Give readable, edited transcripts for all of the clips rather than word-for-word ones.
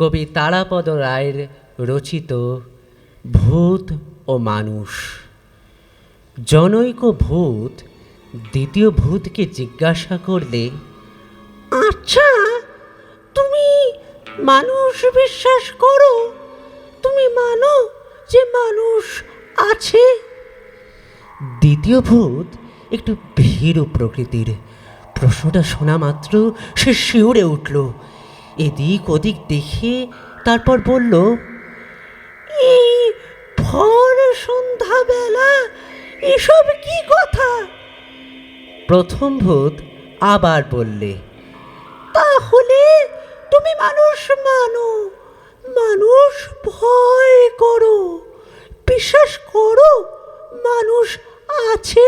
কবি তারাপদ রায়ের রচিত ভূত ও মানুষ। জনৈক ভূত দ্বিতীয় ভূতকে জিজ্ঞাসা করলে, আচ্ছা, তুমি মানুষ বিশ্বাস করো? তুমি মানো যে মানুষ আছে? দ্বিতীয় ভূত একটু ভীরু প্রকৃতির। প্রশ্নটা শোনা মাত্র সে শিউরে উঠল, এদিক ওদিক দেখে তারপর বলল, এই ভর সন্ধ্যাবেলা এসব কি কথা? প্রথম ভূত আবার বললে, তাহলে তুমি মানুষ মানো, মানুষ ভয় করো, বিশ্বাস করো মানুষ আছে?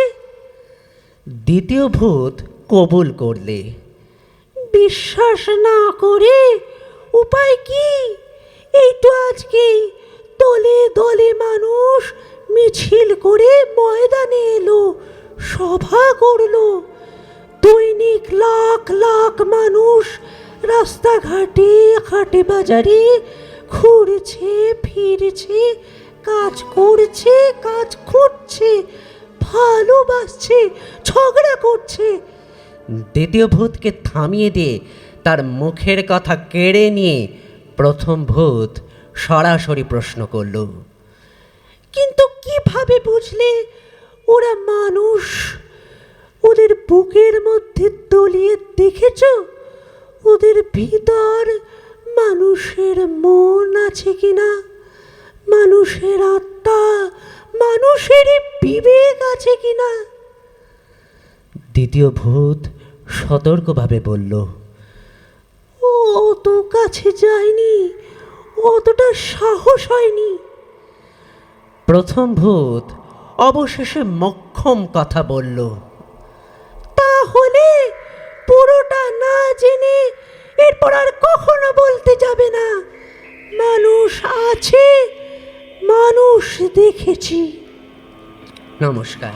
দ্বিতীয় ভূত কবুল করলে, বিশ্বাস না করে উপায় কি? এই তো আজকে দলে দলে মানুষ মিছিল করে ময়দানে এলো, সভা করলো। দৈনিক লাখ লাখ মানুষ রাস্তাঘাটে হাটে বাজারে ঘুরছে ফিরছে, কাজ করছে, কাজ খুঁজছে, ভালোবাসছে, ঝগড়া করছে। দ্বিতীয় ভূতকে থামিয়ে দিয়ে তার মুখের কথা কেড়ে নিয়ে প্রথম ভূত সরাসরি প্রশ্ন করল, কিন্তু কিভাবে বুঝলে ওরা মানুষ? ওদের বুকের মধ্যে তলিয়ে দেখেছ ওদের ভিতর মানুষের মন আছে কিনা, মানুষের আত্মা, মানুষের বিবেক আছে কিনা? দ্বিতীয় ভূত সতর্কভাবে বলল, অত কাছে যায়নি, অতটা সাহস হয়নি। প্রথম ভূত অবশেষে মোক্ষম কথা বলল, তাহলে পুরোটা না জেনে এরপর আর কখনো বলতে যাবে না মানুষ আছে, মানুষ দেখেছি। নমস্কার।